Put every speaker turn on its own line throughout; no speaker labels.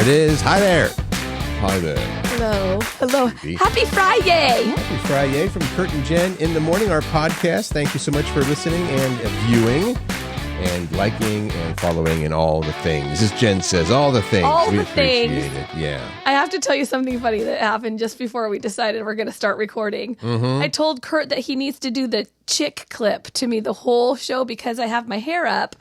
There it is. Hi there. Hi there.
Hello. Hello. Happy Friday.
Happy Friday from Curt and Jen in the morning, our podcast. Thank you so much for listening and viewing and liking and following and all the things. As Jen says, all the things.
All
we
the
appreciate
things.
It. Yeah.
I have to tell you something funny that happened just before we decided we're going to start recording. I told Curt that he needs to do the chick clip to me the whole show because I have my hair up.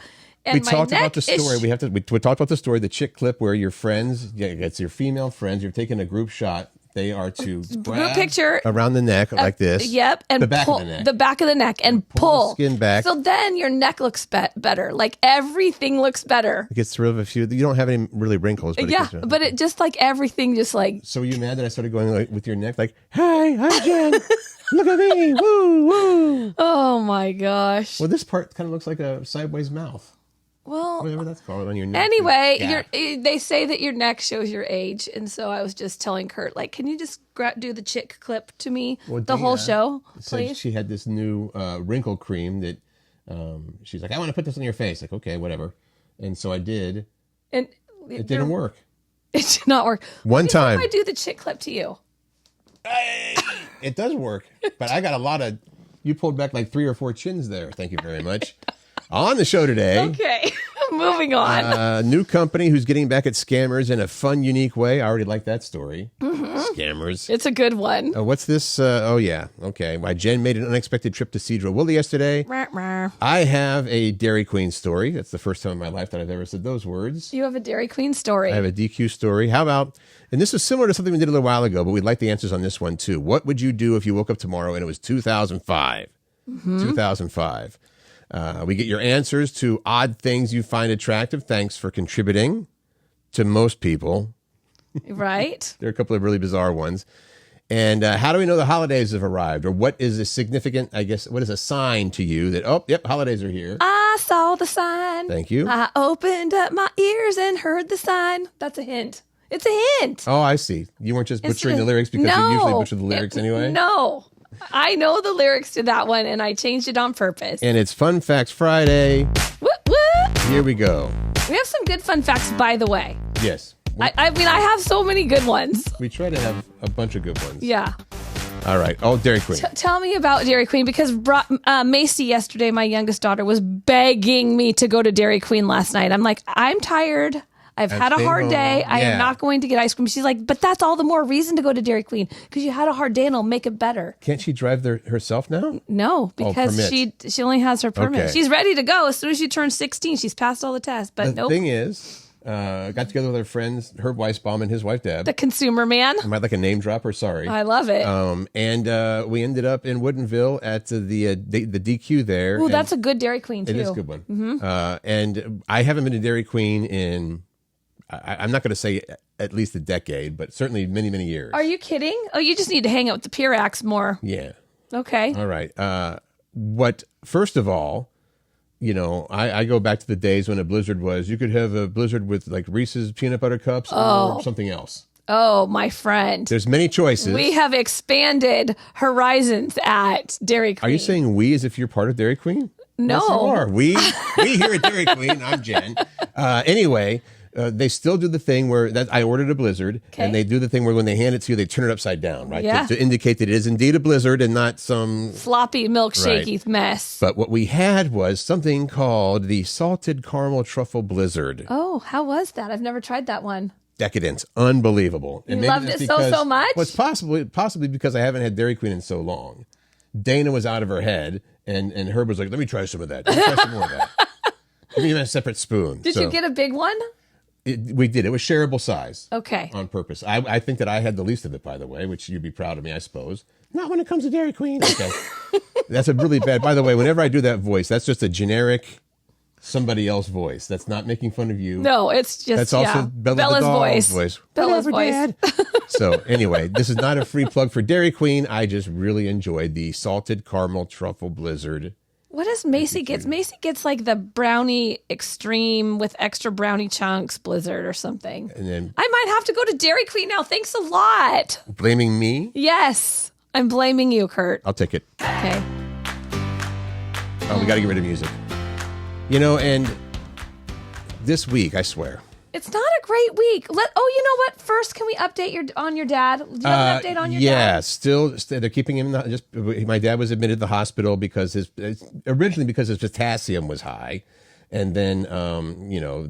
And
We
my
talked
neck
about the story.
is-
We talked about the story, the chick clip where your friends, it's your female friends, you're taking a group shot. They are to
Group
grab
picture
around the neck like this.
Yep, and
the back
pull
of the neck.
the back of the neck and
pull
pull.
the skin back.
So then your neck looks better. Like everything looks better.
It gets rid of a few. You don't have any really wrinkles. But
Yeah,
it gets,
but it just like everything just like
So were you mad that I started going like, with your neck like, "Hey, I'm Jen. Look at me. Woo, woo."
oh my gosh.
Well, this part kind of looks like a sideways mouth.
Well,
Whatever that's called on your neck.
anyway,
Yeah.
they say that your neck shows your age, and so I was just telling Curt, like, can you just do the chick clip to me
Well,
the whole
Dana
show,
said
please?
she had this new wrinkle cream that she's like, I want to put this on your face. Like, okay, whatever. And so I did.
And
It didn't work.
It did not work.
One
What do you
time.
think if I do the chick clip to you.
It does work, but I got a lot of. You pulled back like 3 or 4 chins there. Thank you very much. On the show today.
Okay, moving on.
A new company who's getting back at scammers in a fun, unique way. I already like that story. Scammers.
It's a good one.
What's this? Oh, yeah. Okay. Why Jen made an unexpected trip to Sedro, Woolley yesterday. I have a Dairy Queen story. That's the first time in my life that I've ever said those words.
You have a Dairy Queen story.
I have a DQ story. How about, and this is similar to something we did a little while ago, but we'd like the answers on this one too. What would you do if you woke up tomorrow and it was 2005? 2005. We get your answers to odd things you find attractive. Thanks for contributing to most people.
Right?
There are a couple of really bizarre ones. And how do we know the holidays have arrived? Or what is a significant, I guess, what is a sign to you that, oh, yep, holidays are here?
I saw the sign.
Thank you.
I opened up my ears and heard the sign. That's a hint. It's a hint.
Oh, I see. You weren't just
It's
butchering
just-
the lyrics because
No.
you usually butcher the lyrics anyway?
No. I know the lyrics to that one, and I changed it on purpose.
And it's Fun Facts Friday.
Whoop, whoop.
Here we go.
We have some good fun facts, by the way.
Yes.
I mean, I have so many good ones.
We try to have a bunch of good ones.
Yeah.
All right. Oh, Dairy Queen.
Tell me about Dairy Queen, because Macy yesterday, my youngest daughter, was begging me to go to Dairy Queen last night. I'm like, I'm tired. I've had a
stay
hard
home.
day. I
Yeah.
am not going to get ice cream. She's like, but that's all the more reason to go to Dairy Queen, because you had a hard day and it'll make it better.
Can't she drive there herself now?
No, because
permit.
she only has her permit.
Okay.
She's ready to go as soon as she turns 16. She's passed all the tests, but
The
nope.
thing is, got together with our friends, Herb Weisbaum and his wife, Deb.
The consumer man.
Am I like a name dropper? Sorry.
I love it.
And we ended up in Woodinville at the DQ there.
Ooh,
and
that's a good Dairy Queen, too.
It is a good one. And I haven't been to Dairy Queen in, I'm not going to say at least a decade, but certainly many, many years.
Are you kidding? Oh, you just need to hang out with the Pirax more.
Yeah.
Okay.
All right. First of all, you know, I go back to the days when a Blizzard was, you could have a Blizzard with like Reese's peanut butter cups or something else.
Oh, my friend.
There's many choices.
We have expanded horizons at Dairy Queen.
Are you saying we as if you're part of Dairy Queen?
No.
Yes, you are. We here at Dairy Queen. I'm Jen. Anyway, they still do the thing where I ordered a Blizzard,
Okay.
and they do the thing where when they hand it to you, they turn it upside down, right?
Yeah.
To indicate that it is indeed a Blizzard and not some.
floppy milkshakey mess?
But what we had was something called the Salted Caramel Truffle Blizzard.
Oh, how was that? I've never tried that one.
Decadence, unbelievable.
You loved it so much?
Well, it's possibly because I haven't had Dairy Queen in so long. Dana was out of her head, and Herb was like, "Let me try some of that. Let me try some more of that. Give me a separate spoon."
Did you get a big one?
We did. It was shareable size.
Okay.
On purpose. I think that I had the least of it, by the way, which you'd be proud of me, I suppose. Not when it comes to Dairy Queen. Okay. That's a really bad. By the way, whenever I do that voice, that's just a generic somebody else voice. That's not making fun of you.
No, it's just
That's also Bella the
Bella's
dog's
voice. Bella's
Whatever,
voice.
Dad. So anyway, this is not a free plug for Dairy Queen. I just really enjoyed the Salted Caramel Truffle Blizzard.
What does Macy gets? Macy gets like the brownie extreme with extra brownie chunks Blizzard or something.
And then
I might have to go to Dairy Queen now. Thanks a lot.
blaming me,
Yes, I'm blaming you, Curt.
I'll take it.
Okay.
Oh, we got to get rid of music. You know, and this week, I swear,
It's not a great week. You know what? First, can we update on your dad? Do you have an update on your dad?
Yeah, still they're keeping him. My dad was admitted to the hospital because originally because his potassium was high, and then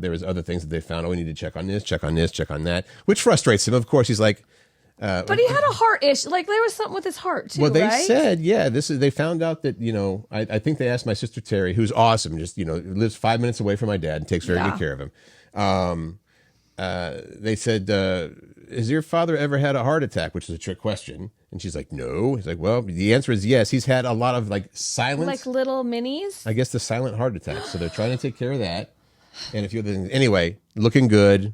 there was other things that they found. Oh, we need to check on this, check on this, check on that, which frustrates him. Of course, he's like.
But he had a heart issue. Like there was something with his heart too.
Well, they
right?
said, they found out that, I think they asked my sister Terry, who's awesome, just, lives 5 minutes away from my dad and takes very good care of him. They said, has your father ever had a heart attack? Which is a trick question. And she's like, no. He's like, well, the answer is yes. He's had a lot of silent. Like
little minis?
I guess the silent heart attacks. So they're trying to take care of that. And a few other things. Anyway, looking good.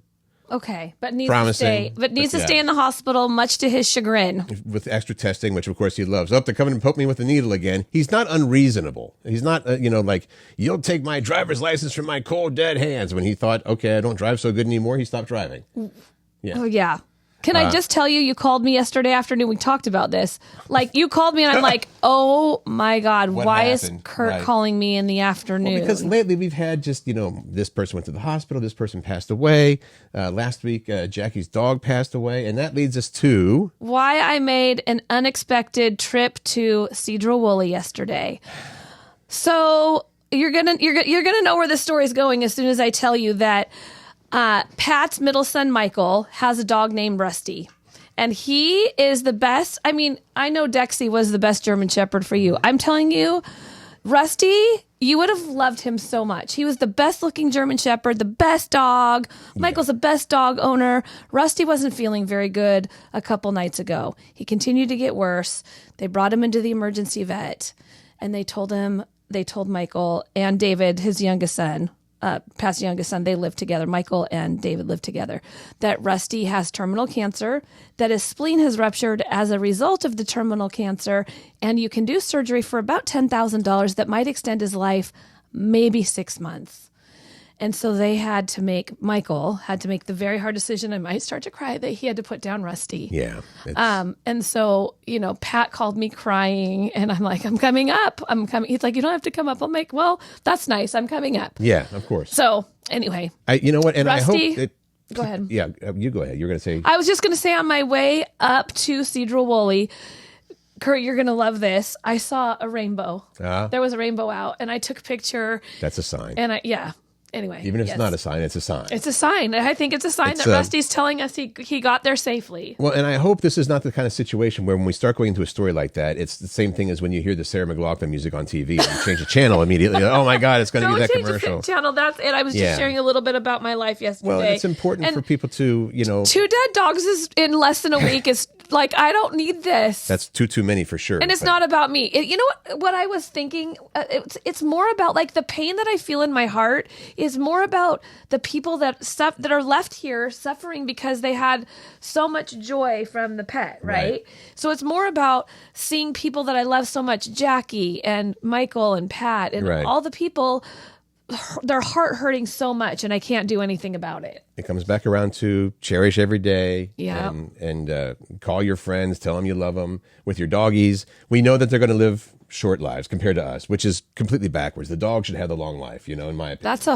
Okay, but needs to stay in the hospital, much to his chagrin.
With extra testing, which of course he loves. Oh, they're coming and poke me with a needle again. He's not unreasonable. He's not, you'll take my driver's license from my cold, dead hands. When he thought, okay, I don't drive so good anymore, he stopped driving. Yeah.
Oh, yeah. Can I just tell you called me yesterday afternoon. We talked about this. You called me and I'm like, oh my God, why is Curt calling me in the afternoon?
Well, because lately we've had just, this person went to the hospital, this person passed away. Last week, Jackie's dog passed away. And that leads us to...
why I made an unexpected trip to Sedro, Woolley yesterday. So you're gonna know where this story is going as soon as I tell you that Pat's middle son, Michael, has a dog named Rusty. And he is the best. I mean, I know Dexy was the best German Shepherd for you. I'm telling you, Rusty, you would have loved him so much. He was the best looking German Shepherd, the best dog. Michael's the best dog owner. Rusty wasn't feeling very good a couple nights ago. He continued to get worse. They brought him into the emergency vet, and they told Michael and David, his youngest son, Pat's youngest son, they live together. Michael and David live together. That Rusty has terminal cancer, that his spleen has ruptured as a result of the terminal cancer, and you can do surgery for about $10,000 that might extend his life maybe 6 months. And so Michael had to make the very hard decision, I might start to cry, that he had to put down Rusty.
Yeah.
And so, Pat called me crying and I'm like, I'm coming up. I'm coming. He's like, you don't have to come up. I'm like, well, that's nice. I'm coming up.
Yeah, of course.
So anyway.
You know what? And
Rusty,
I hope
go ahead.
Yeah, you go ahead. You're going to say.
I was just going to say on my way up to Sedro, Woolley, Curt, you're going to love this. I saw a rainbow. There was a rainbow out and I took a picture.
That's a sign.
And anyway.
Even if it's not a sign, it's a sign.
It's a sign. I think it's a sign that Rusty's telling us he got there safely.
Well, and I hope this is not the kind of situation where when we start going into a story like that, it's the same thing as when you hear the Sarah McLachlan music on TV and you change the channel immediately. Oh my God, it's going to be that commercial.
The channel. That's it. I was just sharing a little bit about my life yesterday.
Well, it's important for people to,
2 dead dogs is in less than a week is I don't need this.
That's too many for sure.
And it's not about me. You know what I was thinking? It's more about the pain that I feel in my heart is more about the people that are left here suffering because they had so much joy from the pet, right? So it's more about seeing people that I love so much, Jackie and Michael and Pat and all the people, their heart hurting so much and I can't do anything about it.
It comes back around to cherish every day and call your friends, tell them you love them. With your doggies, we know that they're going to live short lives compared to us, which is completely backwards. The dog should have the long life, in my opinion.
That's the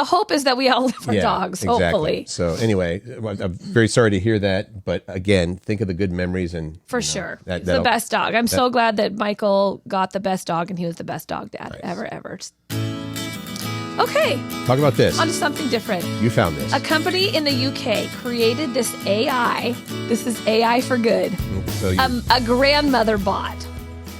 hope is that we all live for dogs,
exactly.
Hopefully.
So anyway, I'm very sorry to hear that, but again, think of the good memories and
for sure. It's the best dog. I'm so glad that Michael got the best dog and he was the best dog dad ever. Okay.
Talk about this.
On to something different.
You found this.
A company in the UK created this AI. This is AI for good.
So
a grandmother bot.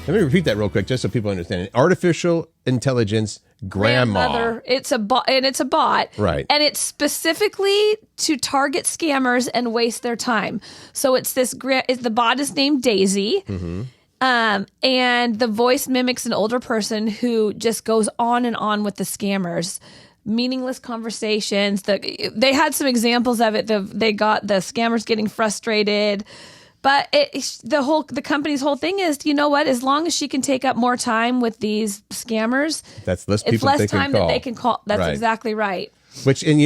Let me repeat that real quick, just so people understand. Artificial intelligence grandmother.
It's a bot, and it's a bot,
right?
And it's specifically to target scammers and waste their time. So it's this. The bot is named Daisy, and the voice mimics an older person who just goes on and on with the scammers. Meaningless conversations. They had some examples of it. They got the scammers getting frustrated. But the company's whole thing is, you know what? As long as she can take up more time with these scammers,
that's less
it's less time that they can call. That's exactly right.
Which, and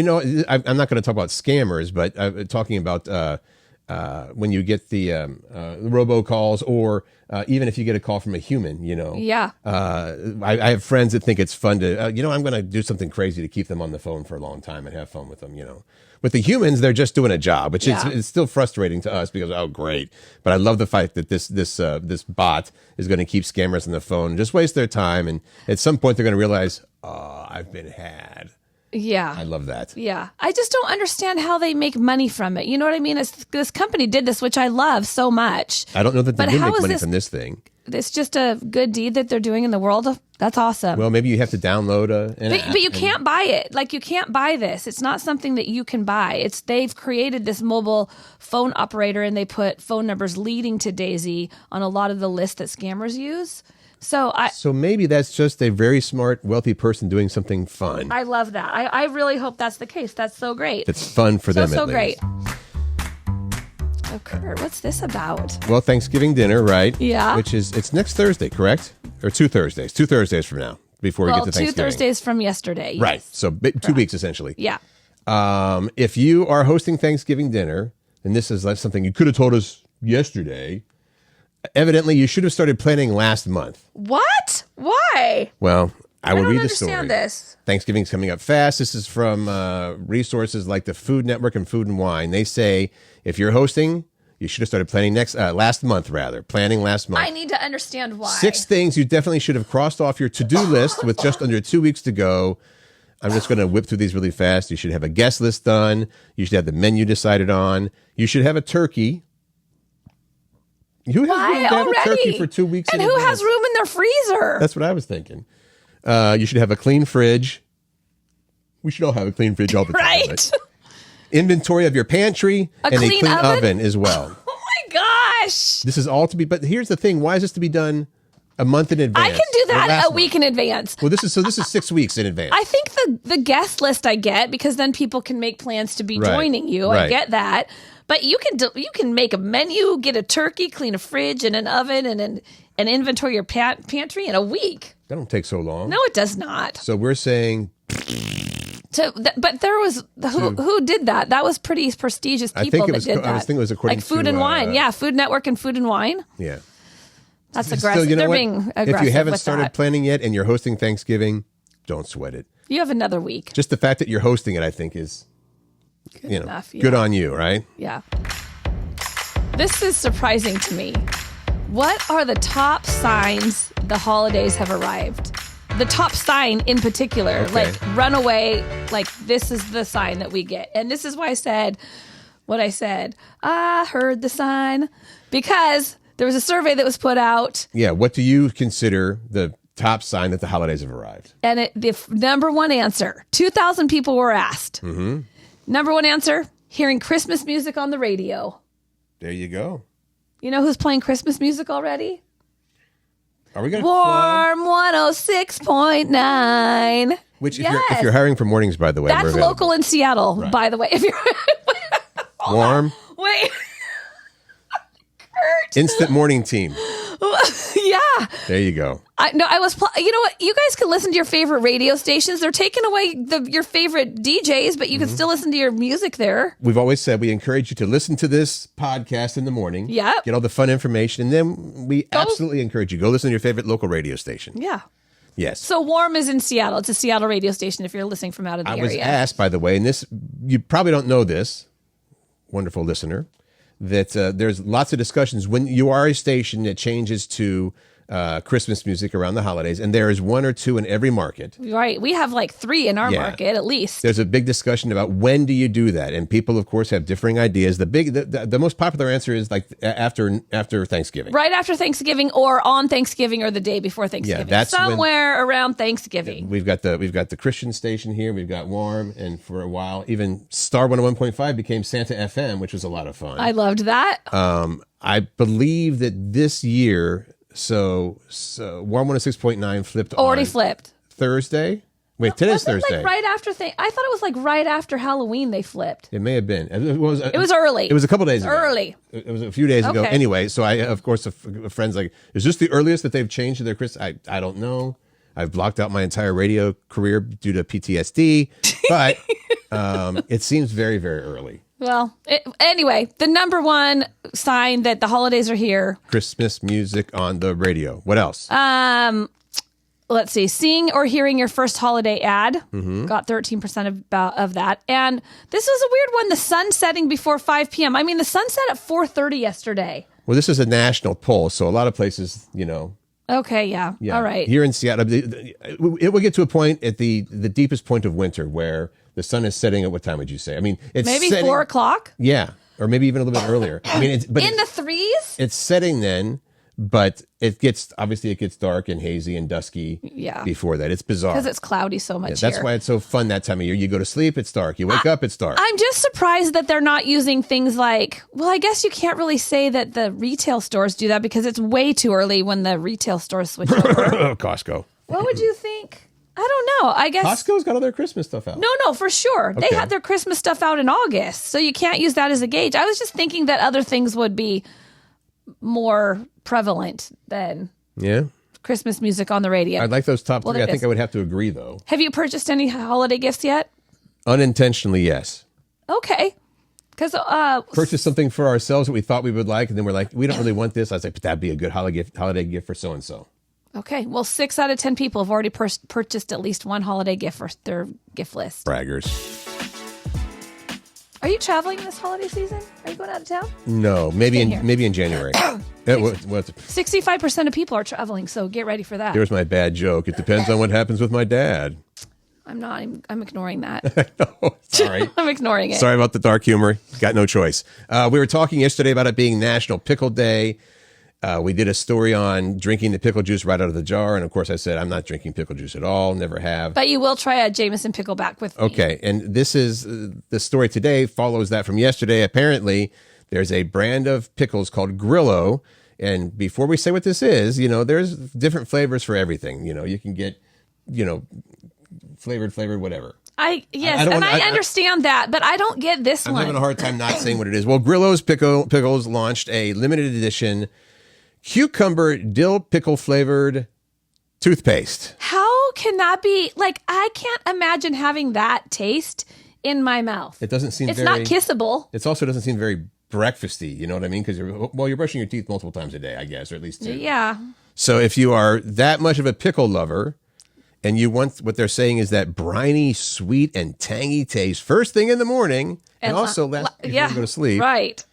I'm not going to talk about scammers, but talking about when you get the robocalls, or even if you get a call from a human,
Yeah.
I have friends that think it's fun to, I'm going to do something crazy to keep them on the phone for a long time and have fun with them, With the humans, they're just doing a job, which is it's still frustrating to us because, oh, great. But I love the fact that this bot is going to keep scammers on the phone, just waste their time. And at some point, they're going to realize, oh, I've been had.
Yeah.
I love that.
Yeah. I just don't understand how they make money from it. You know what I mean? This company did this, which I love so much.
I don't know that they do make money from this thing.
It's just a good deed that they're doing in the world. That's awesome.
Well, maybe you have to download an app.
But you can't buy it. Like, you can't buy this. It's not something that you can buy. They've created this mobile phone operator, and they put phone numbers leading to Daisy on a lot of the lists that scammers use. So
maybe that's just a very smart, wealthy person doing something fun.
I love that. I really hope that's the case. That's so great.
It's fun for them,
so
at least.
Great. Oh, Curt, what's this about?
Well, Thanksgiving dinner, right?
Yeah.
It's next Thursday, correct? Or 2 Thursdays. 2 Thursdays from now, before we get to Thanksgiving.
2 Thursdays from yesterday. Yes.
Right. So 2 weeks, essentially.
Yeah.
If you are hosting Thanksgiving dinner, and this is like something you could have told us yesterday, evidently you should have started planning last month.
What? Why?
Well, I will read the story.
I don't understand this.
Thanksgiving's coming up fast. This is from resources like the Food Network and Food and Wine. They say if you're hosting, you should have started planning last month. Planning last month.
I need to understand why.
6 things you definitely should have crossed off your to-do list with just under 2 weeks to go. I'm just going to whip through these really fast. You should have a guest list done. You should have the menu decided on. You should have a turkey. Who has room to have a turkey for 2 weeks?
And who has room in their freezer?
That's what I was thinking. You should have a clean fridge. We should all have a clean fridge all the time. Right? Inventory of your pantry and a clean oven as well.
Oh my gosh.
This is all to be, but here's the thing. Why is this to be done a month in advance?
I can do that a week in advance.
Well, this is 6 weeks in advance.
I think the guest list I get, because then people can make plans to be joining you.
Right.
I get that. But you can make a menu, get a turkey, clean a fridge and an oven, and inventory your pantry in a week.
That don't take so long.
No, it does not.
So we're saying.
But there was who did that? That was pretty prestigious people that did that.
I was thinking it was according
to Food and Wine. Yeah, Food Network and Food and Wine.
Yeah,
that's aggressive.
Still,
They're being aggressive.
If you haven't
with
started planning yet and you're hosting Thanksgiving, don't sweat it.
You have another week.
Just the fact that you're hosting it, I think, is
good enough. Yeah.
Good on you, right?
Yeah. This is surprising to me. What are the top signs the holidays have arrived? The top sign in particular, like runaway, like this is the sign that we get. And this is why I said what I said. I heard the sign because there was a survey that was put out.
Yeah. What do you consider the top sign that the holidays have arrived?
And the number one answer, 2,000 people were asked.
Mm-hmm. Number
one answer, hearing Christmas music on the radio.
There you go.
You know who's playing Christmas music already?
Are we going to
Warm 106.9.
Which, if you're hiring for mornings, by the way,
that's local in Seattle, right. By the way. If you're
Warm.
Wait. Curt.
Instant morning team.
Yeah.
There you go.
You know what? You guys can listen to your favorite radio stations. They're taking away your favorite DJs, but you can still listen to your music there.
We've always said we encourage you to listen to this podcast in the morning.
Yeah.
Get all the fun information. And then we absolutely encourage you. Go listen to your favorite local radio station.
Yeah.
Yes.
So Warm is in Seattle. It's a Seattle radio station if you're listening from out of the area.
I was asked, by the way, and this, you probably don't know this, wonderful listener, that there's lots of discussions when you are a station that changes to Christmas music around the holidays, and there is 1 or 2 in every market.
Right. We have like 3 in our market at least.
There's a big discussion about when do you do that, and people, of course, have differing ideas. The most popular answer is like after Thanksgiving.
Right after Thanksgiving, or on Thanksgiving, or the day before Thanksgiving.
Yeah, that's
somewhere around Thanksgiving.
We've got the Christian station here. We've got Warm, and for a while, even Star 101.5 became Santa FM, which was a lot of fun.
I loved that.
I believe that this year. So 106.9 flipped
already flipped
Thursday. Wait, today's Thursday.
Like right after I thought it was like right after Halloween they flipped.
It may have been. It was
early.
It was a couple days ago.
Early.
It was a few days ago. Anyway, so I, of course, a friend's like, is this the earliest that they've changed their Christmas? I don't know. I've blocked out my entire radio career due to PTSD, but it seems very, very early.
Well, anyway, the number one sign that the holidays are here.
Christmas music on the radio. What else?
Let's see. Seeing or hearing your first holiday ad. Got 13% of that. And this was a weird one. The sun setting before 5 p.m. I mean, the sun set at 4:30 yesterday.
Well, this is a national poll, so a lot of places,
Okay, yeah. All right.
Here in Seattle, it will get to a point at the deepest point of winter where the sun is setting at what time would you say? I mean, it's
maybe
setting,
4 o'clock?
Yeah, or maybe even a little bit earlier. I mean,
the threes?
It's setting then, but it gets dark and hazy and dusky before that. It's bizarre.
Because it's cloudy so much
That's
here.
why it's so fun that time of year. You go to sleep, it's dark. You wake up, it's dark.
I'm just surprised that they're not using things like, well, I guess you can't really say that the retail stores do that because it's way too early when the retail stores switch over.
Costco.
What would you think? I don't know. I guess
Costco's got all their Christmas stuff out.
No, for sure.
Okay.
They had their Christmas stuff out in August, so you can't use that as a gauge. I was just thinking that other things would be more prevalent than Christmas music on the radio.
I'd like those top three.
Well,
I think I would have to agree, though.
Have you purchased any holiday gifts yet?
Unintentionally, yes.
Okay. Because
purchased something for ourselves that we thought we would like, and then we're like, we don't really want this. I was like, but that'd be a good holiday gift for so and so.
Okay, well, 6 out of 10 people have already purchased at least one holiday gift for their gift list.
Braggers.
Are you traveling this holiday season? Are you going out of town?
No, maybe in January.
65% of people are traveling, so get ready for that.
Here's my bad joke. It depends on what happens with my dad.
I'm ignoring that.
No, sorry.
I'm ignoring it.
Sorry about the dark humor. Got no choice. We were talking yesterday about it being National Pickle Day. We did a story on drinking the pickle juice right out of the jar. And of course, I said, I'm not drinking pickle juice at all. Never have.
But you will try a Jameson pickleback with me.
Okay. And this is the story today follows that from yesterday. Apparently, there's a brand of pickles called Grillo. And before we say what this is, there's different flavors for everything. You can get, flavored, whatever. I
understand that, but I don't get this one.
I'm having a hard time not saying what it is. Well, Grillo's Pickles launched a limited edition cucumber dill pickle flavored toothpaste.
How can that be? Like, I can't imagine having that taste in my mouth.
It doesn't seem
It's not kissable.
It also doesn't seem very breakfasty. You know what I mean? Because you're brushing your teeth multiple times a day, I guess, or at least 2.
Yeah.
So if you are that much of a pickle lover and you want what they're saying is that briny, sweet, and tangy taste first thing in the morning and also before you go to sleep.
Right.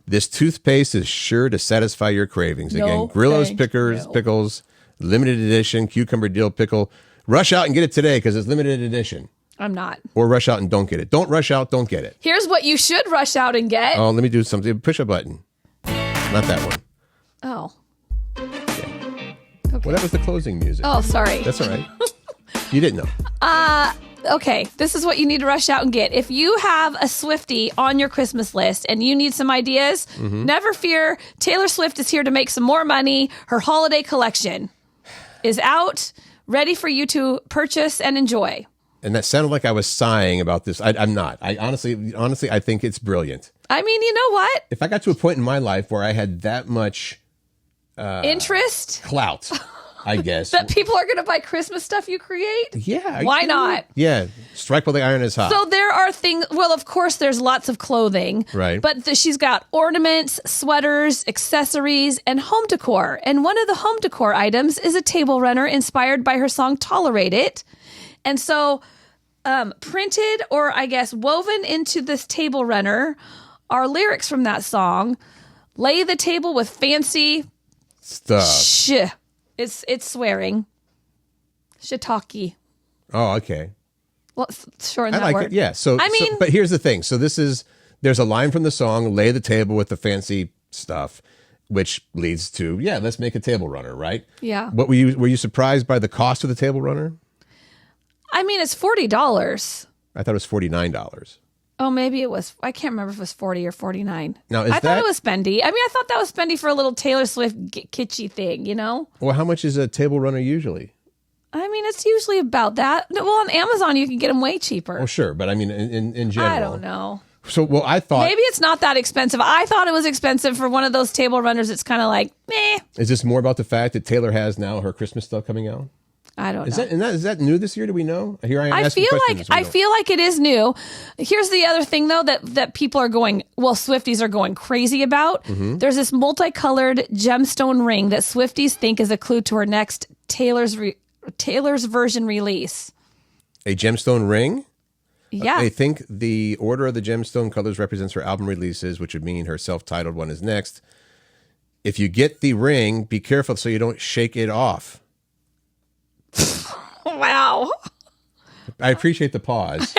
This toothpaste is sure to satisfy your cravings. Again, Grillo's Pickles, limited edition, cucumber dill pickle. Rush out and get it today because it's limited edition.
I'm not.
Or rush out and don't get it. Don't rush out, don't get it.
Here's what you should rush out and get.
Oh, let me do something. Push a button. Not that one.
Oh.
Okay. Well, that was the closing music.
Oh, sorry.
That's all right. You didn't know.
Okay, this is what you need to rush out and get. If you have a Swiftie on your Christmas list and you need some ideas, never fear. Taylor Swift is here to make some more money. Her holiday collection is out, ready for you to purchase and enjoy.
And that sounded like I was sighing about this. I'm not. I honestly, I think it's brilliant.
I mean, you know what?
If I got to a point in my life where I had that much
interest,
clout, I guess.
That people are going to buy Christmas stuff you create?
Yeah.
Why not?
Yeah. Strike while the iron is hot.
So there are things, well, of course, there's lots of clothing.
Right.
But she's got ornaments, sweaters, accessories, and home decor. And one of the home decor items is a table runner inspired by her song Tolerate It. And so printed, or I guess woven into this table runner, are lyrics from that song. Lay the table with fancy
stuff.
It's swearing. Shiitake.
Oh, okay.
Well, shorten
that
word.
I like it. Yeah. But here's the thing. So there's a line from the song, lay the table with the fancy stuff, which leads to, let's make a table runner, right?
Yeah.
What were you surprised by the cost of the table runner?
I mean, it's $40.
I thought it was $49.
Oh, maybe it was. I can't remember if it was 40 or 49.
Now,
I thought it was spendy. I mean, I thought that was spendy for a little Taylor Swift kitschy thing, you know?
Well, how much is a table runner usually?
I mean, it's usually about that. Well, on Amazon, you can get them way cheaper.
Well, sure. But I mean, in general.
I don't know.
So, I thought.
Maybe it's not that expensive. I thought it was expensive for one of those table runners. It's kind of like, meh.
Is this more about the fact that Taylor has now her Christmas stuff coming out?
I don't know.
Is that new this year? Do we know? Here I am
I
asking
feel
questions.
like it is new. Here's the other thing though that people are going, Swifties are going crazy about.
Mm-hmm.
There's this multicolored gemstone ring that Swifties think is a clue to her next Taylor's version release.
A gemstone ring?
Yeah.
I think the order of the gemstone colors represents her album releases, which would mean her self-titled one is next. If you get the ring, be careful so you don't shake it off.
Wow.
I appreciate the pause.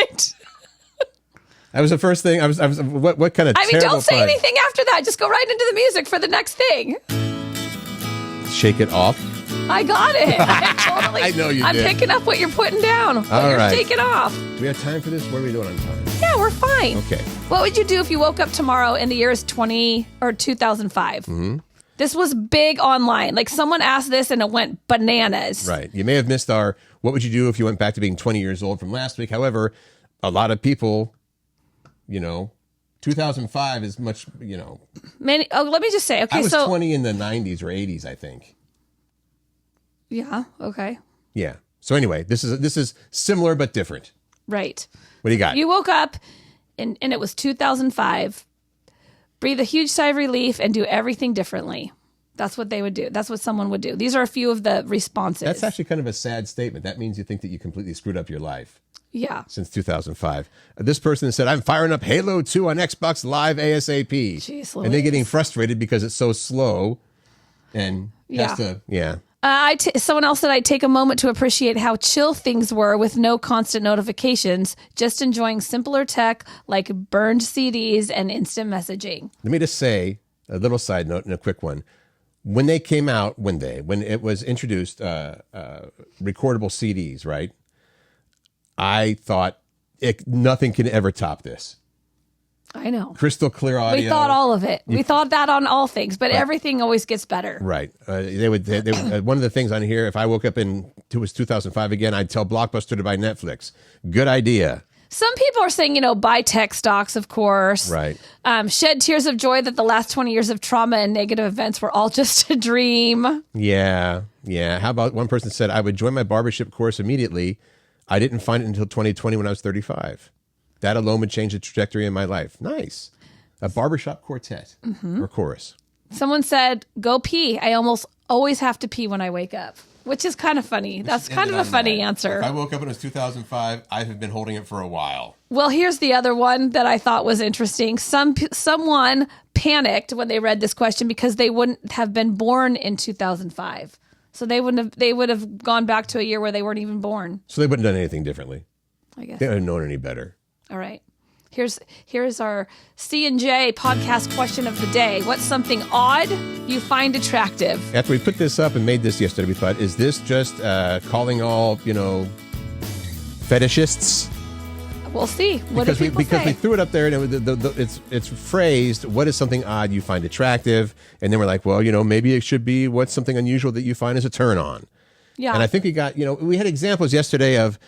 That was the first thing. What kind of
don't say
pun?
anything after that. Just go right into the music for the next thing.
Shake it off.
I got it.
I know you
I'm
did.
picking up what you're putting down. What you're taking off.
Do we have time for this? What are we doing on time?
Yeah, we're fine.
Okay.
What would you do if you woke up tomorrow and the year is 2005? Mm-hmm. This was big online. Like someone asked this and it went bananas.
Right. You may have missed our what would you do if you went back to being 20 years old from last week. However, a lot of people, 2005 is much,
Let me just say, okay,
I was 20 in the 90s or 80s, I think.
Yeah, okay.
Yeah. So anyway, this is similar but different.
Right.
What do you got?
You woke up and it was 2005. Breathe a huge sigh of relief and do everything differently. That's what they would do. That's what someone would do. These are a few of the responses.
That's actually kind of a sad statement. That means you think that you completely screwed up your life.
Yeah.
Since 2005. This person said, I'm firing up Halo 2 on Xbox Live ASAP.
Jeez,
and they're getting frustrated because it's so slow. And
someone else said, I'd take a moment to appreciate how chill things were with no constant notifications, just enjoying simpler tech like burned CDs and instant messaging.
Let me just say a little side note and a quick one. When they came out, when it was introduced, recordable CDs, right? I thought nothing can ever top this.
I know.
Crystal clear audio.
We thought all of it. We thought that on all things, but everything always gets better.
Right. They would one of the things on here, if I woke up it was 2005 again, I'd tell Blockbuster to buy Netflix. Good idea.
Some people are saying, buy tech stocks, of course.
Right.
Shed tears of joy that the last 20 years of trauma and negative events were all just a dream.
Yeah. Yeah. How about one person said, I would join my barbership course immediately. I didn't find it until 2020 when I was 35. That alone would change the trajectory in my life. Nice. A barbershop quartet or chorus.
Someone said, go pee. I almost always have to pee when I wake up, which is kind of funny. That's kind of a funny answer.
If I woke up and it was 2005, I have been holding it for a while.
Well, here's the other one that I thought was interesting. Someone panicked when they read this question because they wouldn't have been born in 2005. So they would have gone back to a year where they weren't even born.
So they wouldn't have done anything differently.
I guess.
They wouldn't have known any better.
All right. Here's our C&J podcast question of the day. What's something odd you find attractive?
After we put this up and made this yesterday, we thought, is this just calling all, fetishists?
We'll see. What do people
because
say?
we threw it up there and it's phrased, what is something odd you find attractive? And then we're like, well, maybe it should be what's something unusual that you find is a turn on.
Yeah.
And I think we got, we had examples yesterday of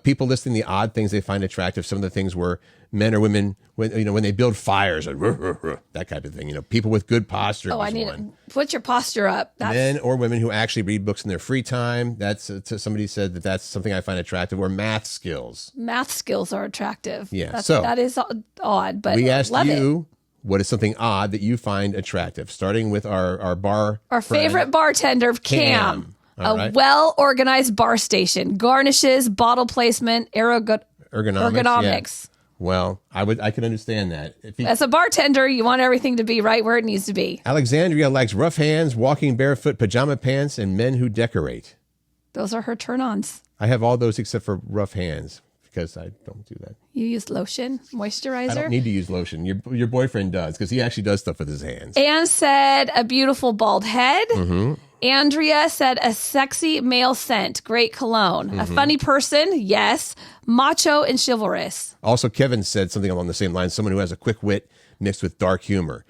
people listing the odd things they find attractive. Some of the things were men or women when they build fires, that type of thing. People with good posture.
Oh, I need to put your posture up.
Men or women who actually read books in their free time. That's somebody said that's something I find attractive. Or math skills.
Math skills are attractive.
Yeah.
That is odd, but
we asked
you.
What is something odd that you find attractive? Starting with our
favorite bartender, Cam.
Right.
Well-organized bar station. Garnishes, bottle placement, ergonomics.
Yeah. Well, I can understand that.
As a bartender, you want everything to be right where it needs to be.
Alexandria likes rough hands, walking barefoot, pajama pants, and men who decorate.
Those are her turn-ons.
I have all those except for rough hands because I don't do that.
You use lotion, moisturizer?
I don't need to use lotion. Your boyfriend does because he actually does stuff with his hands.
Anne said a beautiful bald head.
Mm-hmm.
Andrea said a sexy male scent, great cologne. Mm-hmm. A funny person, yes. Macho and chivalrous.
Also, Kevin said something along the same lines, someone who has a quick wit mixed with dark humor.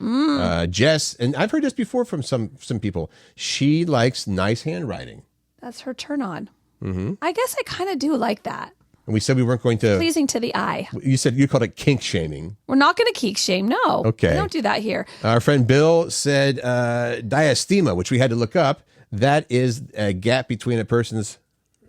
Jess, and I've heard this before from some people, she likes nice handwriting.
That's her turn on.
Mm-hmm.
I guess I kind of do like that.
And we said we weren't going to...
Pleasing to the eye.
You called it kink shaming.
We're not going to kink shame, no.
Okay.
We don't do that here.
Our friend Bill said diastema, which we had to look up. That is a gap between a person's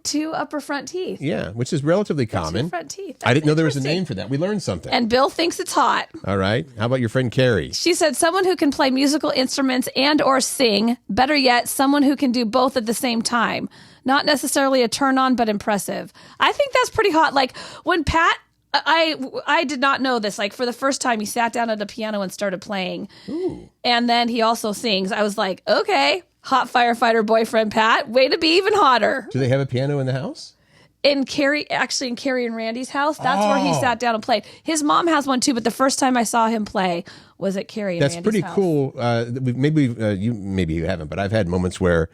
2 upper front teeth.
Yeah, which is relatively common.
2 front teeth.
I didn't know there was a
Interesting.
name for that. We learned something.
And Bill thinks it's hot.
All right. How about your friend Carrie?
She said someone who can play musical instruments and or sing. Better yet, someone who can do both at the same time. Not necessarily a turn on, but impressive. I think that's pretty hot. Like when Pat, I did not know this. Like for the first time, he sat down at a piano and started playing.
Ooh.
And then he also sings. I was like, okay, hot firefighter boyfriend Pat, way to be even hotter.
Do they have a piano in the house?
In Carrie and Randy's house, that's where he sat down and played. His mom has one too, but the first time I saw him play was at Carrie and
That's
Randy's
pretty
house.
cool. Maybe you haven't, but I've had moments where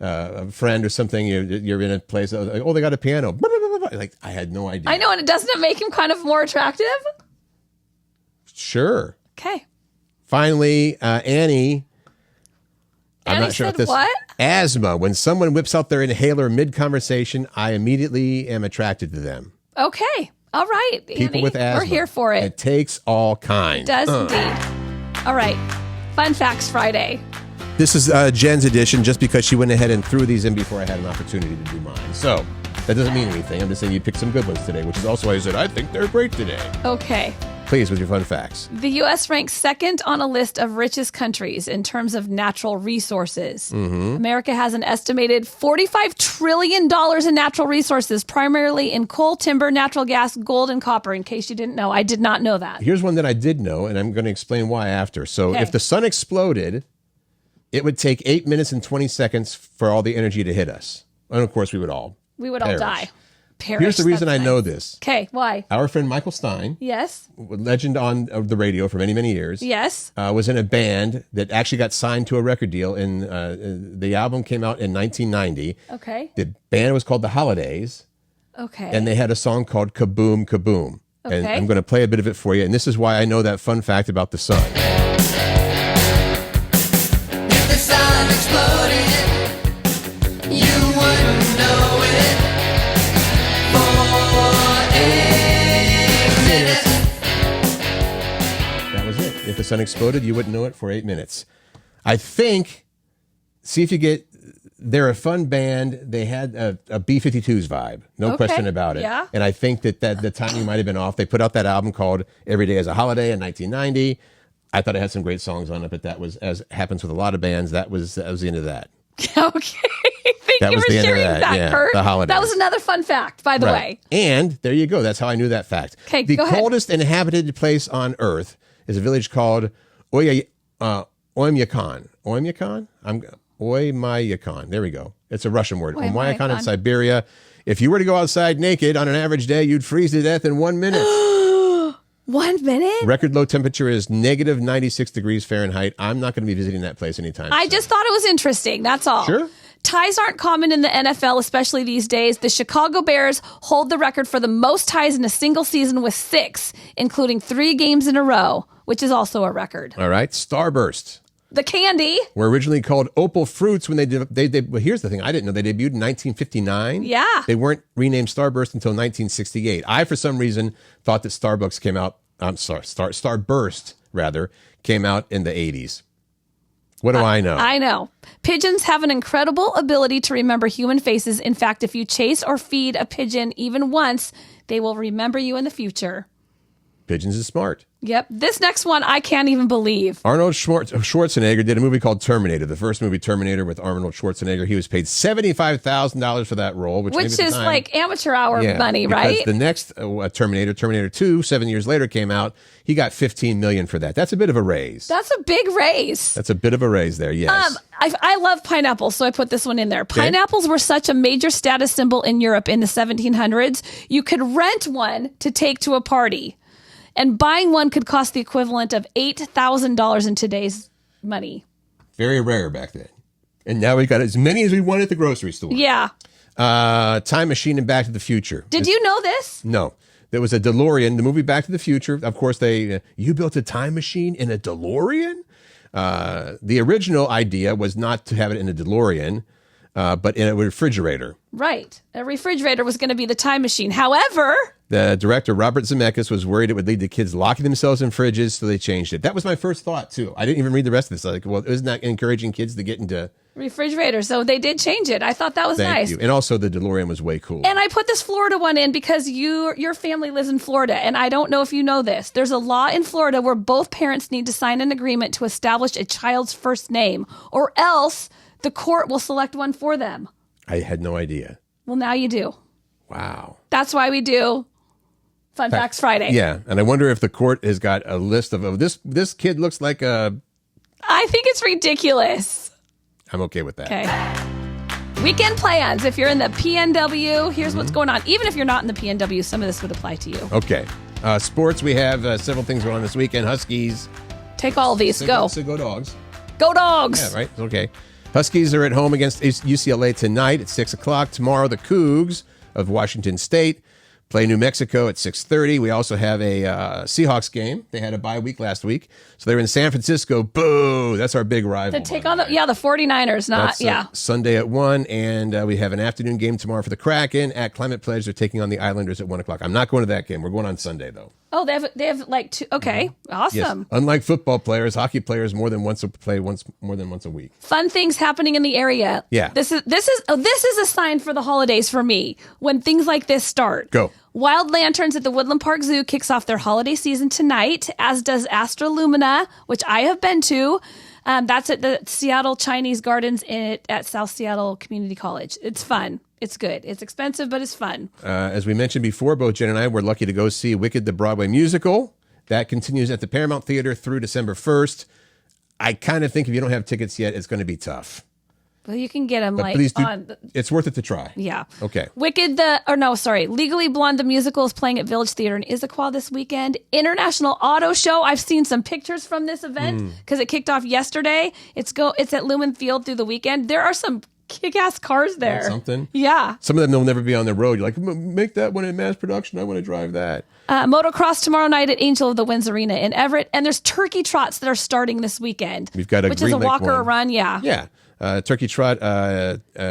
a friend or something, you're in a place, oh, they got a piano. Like, I had no idea.
I know, and doesn't it make him kind of more attractive?
Sure.
Okay.
Finally, Annie. I'm
Annie
not sure
said
if this
what?
asthma. When someone whips out their inhaler mid-conversation, I immediately am attracted to them.
Okay. All right,
People
Annie.
with asthma.
We're here for it.
It takes all kinds.
Does indeed. All right. Fun Facts Friday.
This is Jen's edition just because she went ahead and threw these in before I had an opportunity to do mine. So that doesn't mean anything. I'm just saying you picked some good ones today, which is also why I said I think they're great today.
Okay.
Please, with your fun facts.
The U.S. ranks second on a list of richest countries in terms of natural resources.
Mm-hmm.
America has an estimated $45 trillion in natural resources, primarily in coal, timber, natural gas, gold, and copper. In case you didn't know, I did not know that.
Here's one that I did know, and I'm going to explain why after. So
Okay.
if the sun exploded, it would take 8 minutes and 20 seconds for all the energy to hit us. And of course, we would all perish.
Die. Perish.
Here's the reason
That's
I know
nice.
this.
Okay, why?
Our friend Michael Stein,
Yes.
legend on the radio for many, many years,
Yes.
was in a band that actually got signed to a record deal. The album came out in 1990.
Okay.
The band was called The Holidays,
Okay.
and they had a song called Kaboom Kaboom. And
Okay.
I'm going to play a bit of it for you. And this is why I know that fun fact about the sun.
If the sun exploded, you wouldn't know it for 8 minutes.
That was it. If the sun exploded, you wouldn't know it for 8 minutes. I think, see if you get, they're a fun band. They had a B-52s vibe. No
Okay.
question about it.
Yeah.
And I think that the timing might have been off. They put out that album called Every Day as a Holiday in 1990. I thought it had some great songs on it, but that was, as happens with a lot of bands, that was the end of that.
Okay. Thank
That
you
was
for
the end of
sharing
that,
that,
yeah,
Curt.
the holidays.
That was another fun fact, by the way.
And there you go. That's how I knew that fact.
Okay,
the
go ahead.
coldest inhabited place on Earth is a village called Oymyakon. Oymyakon. There we go. It's a Russian word. Oymyakon in Siberia. If you were to go outside naked on an average day, you'd freeze to death in 1 minute.
1 minute?
Record low temperature is negative 96 degrees Fahrenheit. I'm not going to be visiting that place anytime
I
soon.
just thought it was interesting. That's all.
Sure.
Ties aren't common in the NFL, especially these days. The Chicago Bears hold the record for the most ties in a single season with 6, including 3 games in a row, which is also a record.
All right. Starburst
The candy.
were originally called Opal Fruits when well, here's the thing. I didn't know they debuted in 1959.
Yeah.
They weren't renamed Starburst until 1968. I, for some reason, thought that Starburst rather, came out in the 80s. What do I know?
I know. Pigeons have an incredible ability to remember human faces. In fact, if you chase or feed a pigeon even once, they will remember you in the future.
Pigeons is smart.
Yep. This next one, I can't even believe.
Arnold Schwarzenegger did a movie called Terminator, the first movie Terminator with Arnold Schwarzenegger. He was paid $75,000 for that role, which maybe at the
is
time-
like amateur hour money,
because
right?
The next Terminator 2, 7 years later came out. He got $15 million for that. That's a bit of a raise.
That's a big raise.
That's a bit of a raise there, yes.
I love pineapples, so I put this one in there. Pineapples were such a major status symbol in Europe in the 1700s. You could rent one to take to a party, and buying one could cost the equivalent of $8,000 in today's money.
Very rare back then. And now we got as many as we want at the grocery store.
Yeah.
Time Machine and Back to the Future.
Did you know this?
No. There was a DeLorean, the movie Back to the Future. Of course, you built a time machine in a DeLorean? The original idea was not to have it in a DeLorean, but in a refrigerator.
Right. A refrigerator was going to be the time machine. However,
The director, Robert Zemeckis, was worried it would lead to kids locking themselves in fridges, so they changed it. That was my first thought, too. I didn't even read the rest of this. Like, well, isn't that encouraging kids to get into
refrigerator. So they did change it. I thought that was
Thank
nice.
you. And also the DeLorean was way cool.
And I put this Florida one in because your family lives in Florida, and I don't know if you know this. There's a law in Florida where both parents need to sign an agreement to establish a child's first name, or else the court will select one for them.
I had no idea.
Well, now you do.
Wow.
That's why we do Fun Facts Friday.
Yeah, and I wonder if the court has got a list of this kid looks like a...
I think it's ridiculous.
I'm okay with that.
Okay. Weekend plans. If you're in the PNW, here's what's going on. Even if you're not in the PNW, some of this would apply to you.
Okay. Sports, we have several things going on this weekend. Huskies.
Take all of these. Go.
So go Dogs.
Go Dogs.
Yeah, right? Okay. Huskies are at home against UCLA tonight at 6 o'clock. Tomorrow, the Cougs of Washington State play New Mexico at 6:30. We also have a Seahawks game. They had a bye week last week. So they're in San Francisco. Boo! That's our big rival.
To take on the 49ers,
That's Sunday at 1. And we have an afternoon game tomorrow for the Kraken at Climate Pledge. They're taking on the Islanders at 1 o'clock. I'm not going to that game. We're going on Sunday, though.
Oh, they have like two. Okay, awesome.
Yes. Unlike football players, hockey players more than once a week.
Fun things happening in the area.
Yeah.
This is a sign for the holidays for me when things like this start.
Go.
Wild Lanterns at the Woodland Park Zoo kicks off their holiday season tonight, as does Astrolumina, which I have been to. That's at the Seattle Chinese Gardens at South Seattle Community College. It's fun. It's good. It's expensive, but it's fun.
As we mentioned before, both Jen and I were lucky to go see Wicked, the Broadway musical. That continues at the Paramount Theater through December 1st. I kind of think if you don't have tickets yet, it's going to be tough.
Well, you can get them
But please do, it's worth it to try.
Yeah.
Okay.
Legally Blonde the musical is playing at Village Theater in Issaquah this weekend. International Auto Show. I've seen some pictures from this event because it kicked off yesterday. It's at Lumen Field through the weekend. There are some kick-ass cars there.
That's something.
Yeah.
Some of them will never be on the road. You're like, make that one in mass production. I want to drive that.
Motocross tomorrow night at Angel of the Winds Arena in Everett. And there's turkey trots that are starting this weekend.
We've got
which
Green
is a
Lake
walk or a
one.
run. Yeah.
Yeah. Turkey trot,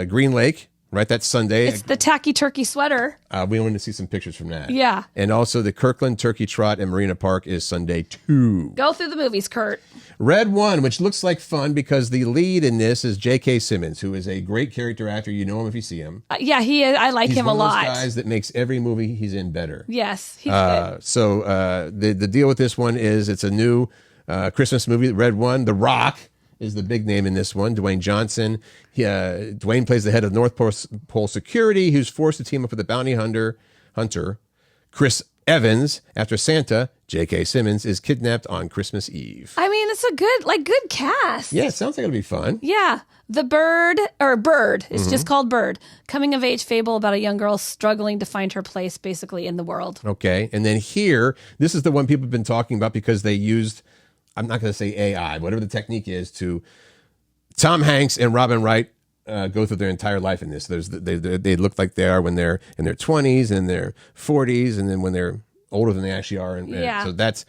Green Lake, right? That's Sunday.
It's the tacky turkey sweater.
We want to see some pictures from that.
Yeah.
And also the Kirkland Turkey Trot in Marina Park is Sunday too.
Go through the movies, Curt.
Red One, which looks like fun because the lead in this is J.K. Simmons, who is a great character actor. You know him if you see him.
Yeah, he is. I like
He's
him
one
a
of those
lot.
guys that makes every movie he's in better.
Yes, he's good.
So the deal with this one is it's a new Christmas movie, Red One. The Rock is the big name in this one. Dwayne Johnson. Dwayne plays the head of North Pole Security, who's forced to team up with the bounty hunter Chris Evans after Santa, J.K. Simmons, is kidnapped on Christmas Eve.
I mean, it's a good cast.
Yeah, it sounds like it'll be fun.
Yeah. The Bird, it's just called Bird. Coming of age fable about a young girl struggling to find her place basically in the world.
Okay. And then here, this is the one people have been talking about because they used, I'm not going to say AI, whatever the technique is, to Tom Hanks and Robin Wright go through their entire life in this. They look like they are when they're in their 20s and their 40s, and then when they're older than they actually are. And so that's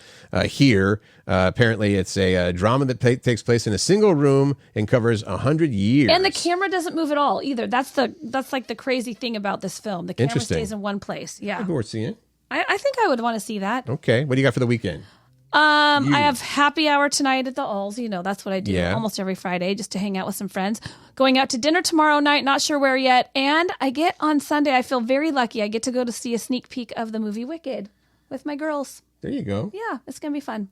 here. Apparently, it's a drama that takes place in a single room and covers 100 years.
And the camera doesn't move at all either. That's like the crazy thing about this film. The camera stays in one place. Yeah.
Who are seeing it?
I think I would want to see that.
Okay. What do you got for the weekend?
I have happy hour tonight at the Alls. You know, that's what I do almost every Friday, just to hang out with some friends. Going out to dinner tomorrow night, not sure where yet. And I get on Sunday, I feel very lucky. I get to go to see a sneak peek of the movie Wicked with my girls.
There you go.
Yeah, it's going to be fun.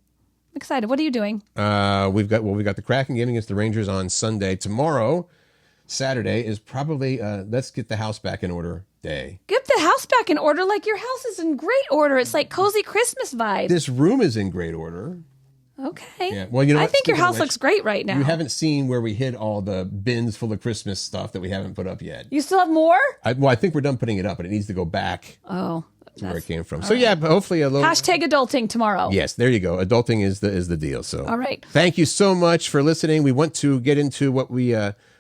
I'm excited. What are you doing?
We've got the Kraken game against the Rangers on Sunday. Tomorrow, Saturday, is probably let's get the house back in order day.
Get the house back in order. Like, your house is in great order. It's like cozy Christmas vibes.
This room is in great order.
Okay.
Yeah. Well, you know,
I think your house looks great right now.
You haven't seen where we hid all the bins full of Christmas stuff that we haven't put up yet.
You still have more?
I think we're done putting it up, but it needs to go back
to
where it came from. So yeah, hopefully a little
hashtag adulting tomorrow.
Yes, there you go. Adulting is the deal. So
all right.
Thank you so much for listening. We want to get into what we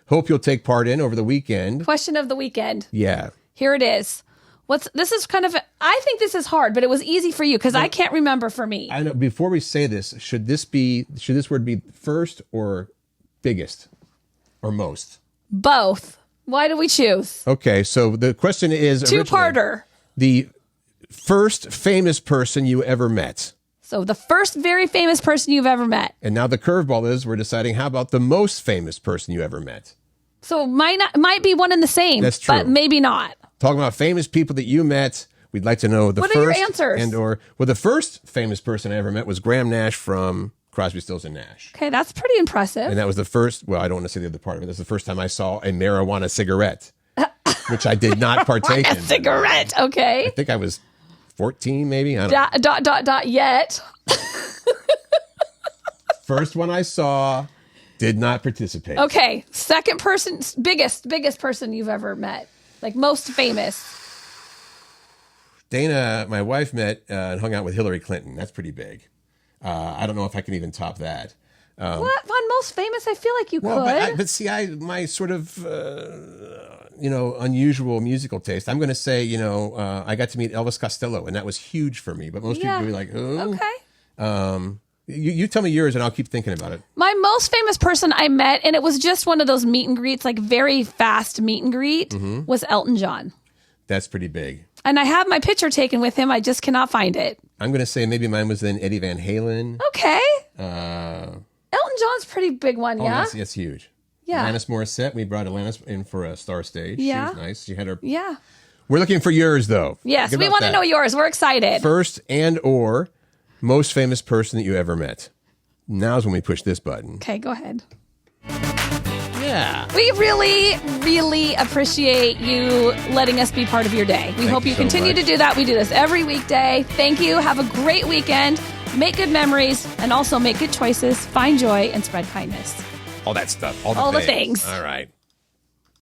hope you'll take part in over the weekend.
Question of the weekend.
Yeah.
Here it is. This is kind of, I think this is hard, but it was easy for you because I can't remember for me.
I know. Before we say this, should this word be first or biggest or most?
Both. Why do we choose?
Okay, so the question is
two-parter.
The first famous person you ever met.
So the first very famous person you've ever met.
And now the curveball is we're deciding how about the most famous person you ever met.
So might be one and the same.
That's true.
But maybe not.
Talking about famous people that you met. We'd like to know the
What
first.
are your answers?
The first famous person I ever met was Graham Nash from Crosby, Stills and Nash.
Okay, that's pretty impressive.
And that was the first, well, I don't want to say the other part of it. That's the first time I saw a marijuana cigarette, which I did not partake in.
Cigarette, okay.
I think I was 14, maybe. I don't know.
Yet.
First one I saw, did not participate.
Okay, second person, biggest person you've ever met. Like most famous.
Dana, my wife, met and hung out with Hillary Clinton. That's pretty big. I don't know if I can even top that.
What? On most famous? I feel like you could.
But see, my sort of, unusual musical taste. I'm going to say, I got to meet Elvis Costello, and that was huge for me. But most people will be like, oh.
Okay.
You tell me yours, and I'll keep thinking about it.
My most famous person I met, and it was just one of those meet and greets, like very fast meet and greet, was Elton John.
That's pretty big.
And I have my picture taken with him. I just cannot find it.
I'm going to say maybe mine was then Eddie Van Halen.
Okay.
Elton
Elton John's a pretty big one, yeah?
That's huge.
Yeah.
Alanis Morissette. We brought Alanis in for a Star Stage.
Yeah.
She was nice. She had her...
Yeah.
We're looking for yours, though.
Yes,
Think
we
about
want to
that.
know yours. We're excited.
First and or most famous person that you ever met. Now's when we push this button.
Okay, go ahead.
Yeah.
We really, really appreciate you letting us be part of your day. We hope
you
you
so
continue
much.
to do that. We do this every weekday. Thank you. Have a great weekend. Make good memories and also make good choices. Find joy and spread kindness.
All that stuff.
All the things.
All right.